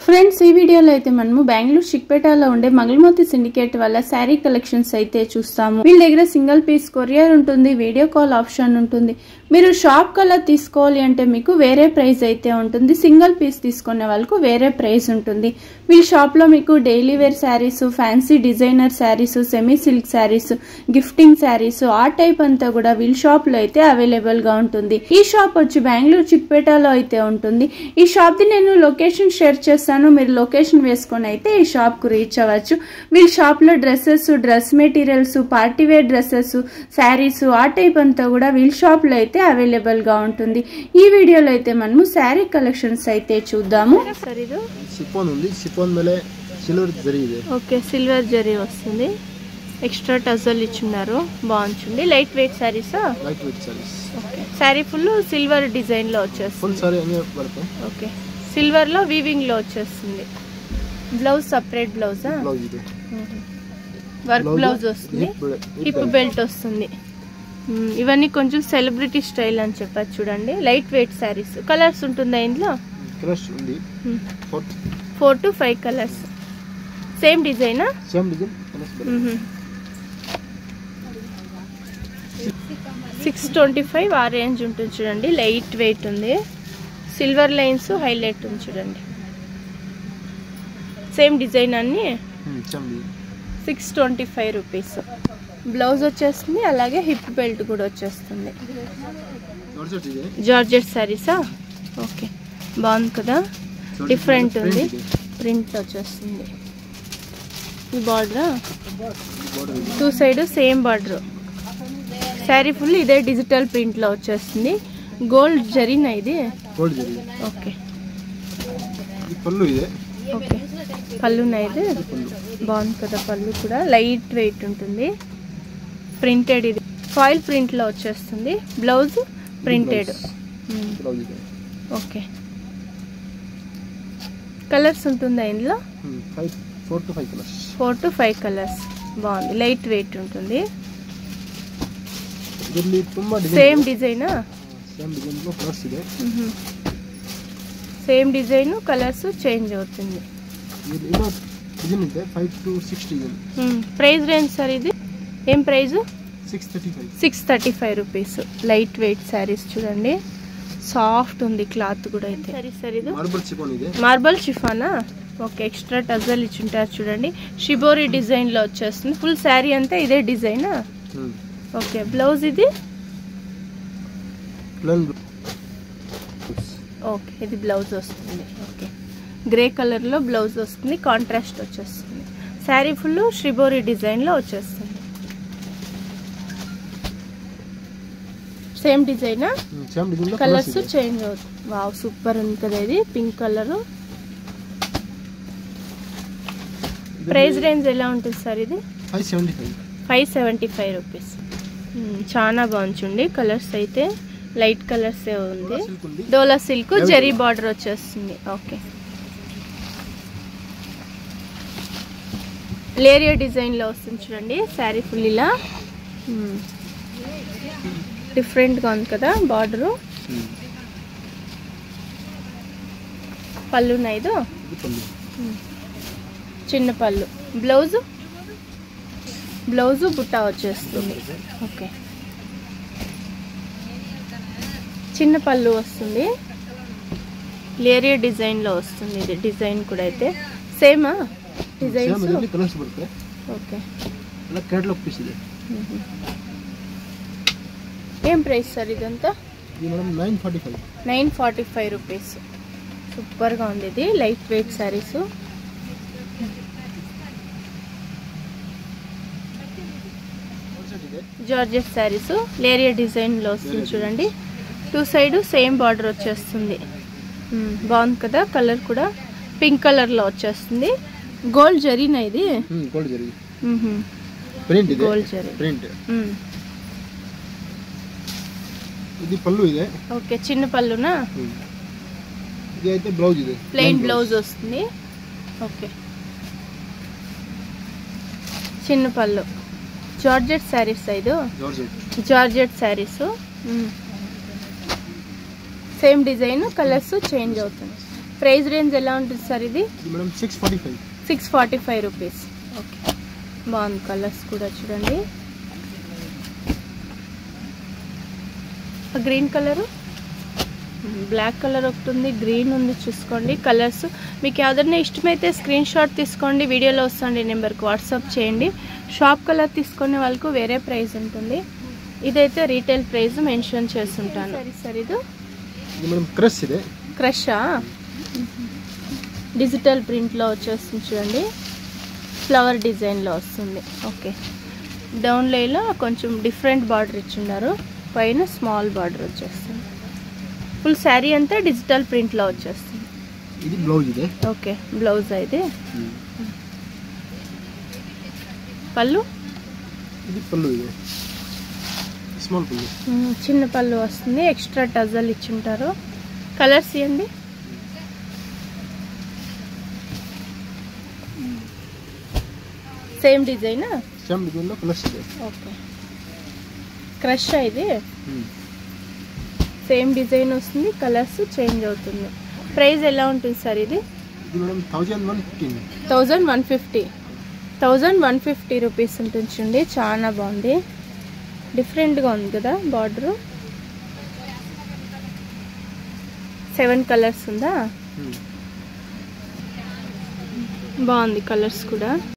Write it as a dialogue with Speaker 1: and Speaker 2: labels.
Speaker 1: Friends ఈ వీడియోలో అయితే మనము బెంగళూరు చిక్పేటలో ఉండే మంగళమూర్తి సిండికేట్ వల్ల శారీ కలెక్షన్స్ అయితే చూస్తాము. వీళ్ళ దగ్గర సింగిల్ పీస్ కొరియర్ ఉంటుంది, వీడియో కాల్ ఆప్షన్ ఉంటుంది. మీరు షాప్ కల్లా తీసుకోవాలి అంటే మీకు వేరే ప్రైస్ అయితే ఉంటుంది, సింగిల్ పీస్ తీసుకునే వాళ్ళకు వేరే ప్రైస్ ఉంటుంది. వీళ్ళ షాప్ లో మీకు daily wear sarees, fancy designer sarees, semi silk sarees, gifting sarees ఆ టైప్ అంతా కూడా వీళ్ళ షాప్ లో అయితే అవైలబుల్ గా ఉంటుంది. ఈ షాప్ వచ్చి బెంగళూరు చిక్పేటలో అయితే ఉంటుంది. ఈ షాప్ ది నేను లొకేషన్ షేర్ చేస్తాను, మీరు లొకేషన్ వేసుకొని అయితే ఈ షాప్ కు రీచ్ అవ్వచ్చు. వీళ్ళ షాప్ లో dresses, dress materials, party wear dresses, sarees ఆ టైప్ అంతా కూడా వీళ్ళ షాప్ లో అయితే అవైలబుల్ గా ఉంటుంది. ఈ వీడియోలో అయితే మనము శారీ కలెక్షన్స్ అయితే చూద్దాము.
Speaker 2: షిఫాన్ ఉంది, షిఫాన్ ಮೇಲೆ సిల్వర్ జరీ ಇದೆ.
Speaker 1: ఓకే, సిల్వర్ జరీ వస్తుంది, ఎక్స్ట్రా టజల్ ఇచ్చున్నారు, బాగుంటుంది. Light weight saris,
Speaker 2: light weight saris.
Speaker 1: Okay, sorry full silver design లో వచ్చేస్తుంది.
Speaker 2: ఫుల్ సారీ అనే బರುತ್ತೆ.
Speaker 1: ఓకే, సిల్వర్ లో వీవింగ్ లో వచ్చేస్తుంది. బ్లౌజ్ సెపరేట్ బ్లౌజ్,
Speaker 2: బ్లౌజ్ ఇది
Speaker 1: వర్క్ బ్లౌజ్ వస్తుంది, హిప్ బెల్ట్ వస్తుంది. ఇవన్నీ కొంచెం సెలబ్రిటీ స్టైల్ అని చెప్పచ్చు. చూడండి, లైట్ వెయిట్ సారీస్. కలర్స్ ఉంటుందా ఇందులో?
Speaker 2: కలర్స్ ఉంది
Speaker 1: 4 to 5 కలర్స్. సేమ్ డిజైనా?
Speaker 2: Same design.
Speaker 1: 625 ఆ రేంజ్ ఉంటుంది. చూడండి, లైట్ వెయిట్ ఉంది, సిల్వర్ లైన్స్ హైలైట్ ఉంది. చూడండి, సేమ్ డిజైన్ అన్ని 625 రూపీస్. బ్లౌజ్ వచ్చేస్తుంది, అలాగే హిప్ బెల్ట్ కూడా వచ్చేస్తుంది. జార్జెట్ సారీసా? ఓకే, బాగుంది కదా, డిఫరెంట్ ఉంది. ప్రింట్ వచ్చేస్తుంది. ఈ border 2 side same border. Sari full ఇదే డిజిటల్ ప్రింట్ లో వచ్చేస్తుంది. గోల్డ్ జరీనా ఇది?
Speaker 2: గోల్డ్ జరీ.
Speaker 1: ఓకే,
Speaker 2: పళ్ళు ఇదే.
Speaker 1: ఓకే, పళ్ళునా ఇది? బాగుంది కదా, పళ్ళు కూడా లైట్ వెయిట్ ఉంటుంది. ప్రింటెడ్, ఇది ఫాయిల్ ప్రింట్ లో వచ్చేస్తుంది. Blouse printed. ఓకే, కలర్స్ ఉంటుందా ఇందులో? 4 to 5 కలర్స్. బాగుంది, లైట్ వెయిట్ ఉంటుంది. సేమ్ డిజైనా? సేమ్ డిజైన్, కలర్స్ చేంజ్ అవుతుంది. ప్రైస్ రేంజ్ సార్ ఇది ఏం price? 635 rupees. Light weight saris చూడండి, సాఫ్ట్ ఉంది క్లాత్ కూడా. అయితే సరే సార్, ఇది మార్బల్ షిఫానా? ఓకే, ఎక్స్ట్రా టజల్ ఇచ్చుంటారు. చూడండి, షిబోరి డిజైన్ లో వచ్చేస్తుంది. ఫుల్ శారీ అంతా ఇదే డిజైనా? ఓకే, బ్లౌజ్ ఇది? ఓకే, ఇది బ్లౌజ్ వస్తుంది. ఓకే, గ్రే కలర్ లో బ్లౌజ్ వస్తుంది, కాంట్రాస్ట్ వచ్చేస్తుంది. శారీ ఫుల్ షిబోరి డిజైన్ లో వచ్చేస్తుంది. సేమ్ డిజైనా? కలర్స్ చేంజ్ అవుతుంది. వావ్, సూపర్ ఉంది కదా ఇది, పింక్ కలర్. ప్రైస్ రేంజ్ ఎలా ఉంటుంది సార్ ఇది? 575 రూపీస్. చాలా బాగుంది. కలర్స్ అయితే లైట్ కలర్స్ ఉంది. డోలా సిల్క్ జరీ బార్డర్ వచ్చేస్తుంది. ఓకే, లేరియా డిజైన్ లో వస్తుంది. చూడండి, శారీ ఫుల్ ఇలా డిఫరెంట్ గా ఉంది కదా బార్డరు. పళ్ళు నైదు, చిన్న పళ్ళు. బ్లౌజ్ బుట్ట వచ్చేస్తుంది. ఓకే, చిన్న పళ్ళు వస్తుంది, లేరియా డిజైన్ లో వస్తుంది. ఇది డిజైన్ కూడా అయితే సేమా డిజైన్స్? ఓకే, ఏం ప్రైస్ సార్ ఇదంతా? 945 రూపీస్. సూపర్ గా ఉంది ఇది, light weight saris. Georgette saris, leheriya design లో వస్తుంది. చూడండి, 2 సైడ్ సేమ్ బార్డర్ వచ్చేస్తుంది. బాగుంది కదా, కలర్ కూడా పింక్ కలర్ లో వచ్చేస్తుంది. గోల్డ్ జరీనా ఇది?
Speaker 2: Gold zari.
Speaker 1: Gold zari
Speaker 2: print. ఇది పళ్ళు ఇదే.
Speaker 1: ఓకే, చిన్న పళ్ళునా?
Speaker 2: ఇది అయితే బ్లౌజ్ ఇది,
Speaker 1: ప్లెయిన్ బ్లౌజ్ వస్తుంది. ఓకే, చిన్న పళ్ళు. జార్జెట్ శారీస్ ఇది? Georgette saris. Same design, colours change అవుతుంది. ప్రైస్ రేంజ్ ఎలా ఉంటుంది సార్ ఇది?
Speaker 2: మేడం 645.
Speaker 1: 645 రూపీస్. ఓకే, బాగుంది. కలర్స్ కూడా చూడండి. గ్రీన్ కలరు, బ్లాక్ కలర్ ఒకటి ఉంది, గ్రీన్ ఉంది. చూసుకోండి కలర్స్. మీకు ఏదైనా ఇష్టమైతే స్క్రీన్ షాట్ తీసుకోండి, వీడియోలో వస్తుంది నెంబర్కి వాట్సాప్ చేయండి. షాప్ కలర్ తీసుకునే వాళ్ళకు వేరే ప్రైస్ ఉంటుంది. ఇదైతే రీటైల్ ప్రైస్ మెన్షన్ చేస్తుంటాను. సరే సార్, ఇది
Speaker 2: క్రష్. ಇದೆ
Speaker 1: క్రషా? డిజిటల్ ప్రింట్లో వచ్చేస్తుంది చూడండి, ఫ్లవర్ డిజైన్లో వస్తుంది. ఓకే, డౌన్ లేలో కొంచెం డిఫరెంట్ బార్డర్ ఇచ్చిండారు, పైన స్మాల్ బార్డర్ వచ్చేస్తుంది. ఫుల్ శారీ అంతా డిజిటల్ ప్రింట్లో వచ్చేస్తుంది.
Speaker 2: ఇది బ్లౌజ్. ಇದೆ
Speaker 1: ఓకే, బ్లౌజ్ అయితే. పళ్ళు,
Speaker 2: ఇది పళ్ళు. ಇದೆ స్మాల్ పళ్ళు,
Speaker 1: చిన్న పళ్ళు వస్తుంది. ఎక్స్ట్రా టజల్ ఇచ్చింటారు. కలర్స్ ఇవ్వండి. సేమ్ డిజైనా?
Speaker 2: సేమ్ డిజైన్లో కలర్స్. ಇದೆ
Speaker 1: ఓకే, క్రష్ ఇది. సేమ్ డిజైన్ వస్తుంది, కలర్స్ చేంజ్ అవుతుంది. ప్రైస్ ఎలా ఉంటుంది సార్ ఇది?
Speaker 2: మేడం 1115.
Speaker 1: 1150 రూపీస్ ఉంటుంది చూడండి. చాలా బాగుంది, డిఫరెంట్గా ఉంది కదా బార్డరు. 7 కలర్స్ ఉందా? బాగుంది కలర్స్ కూడా.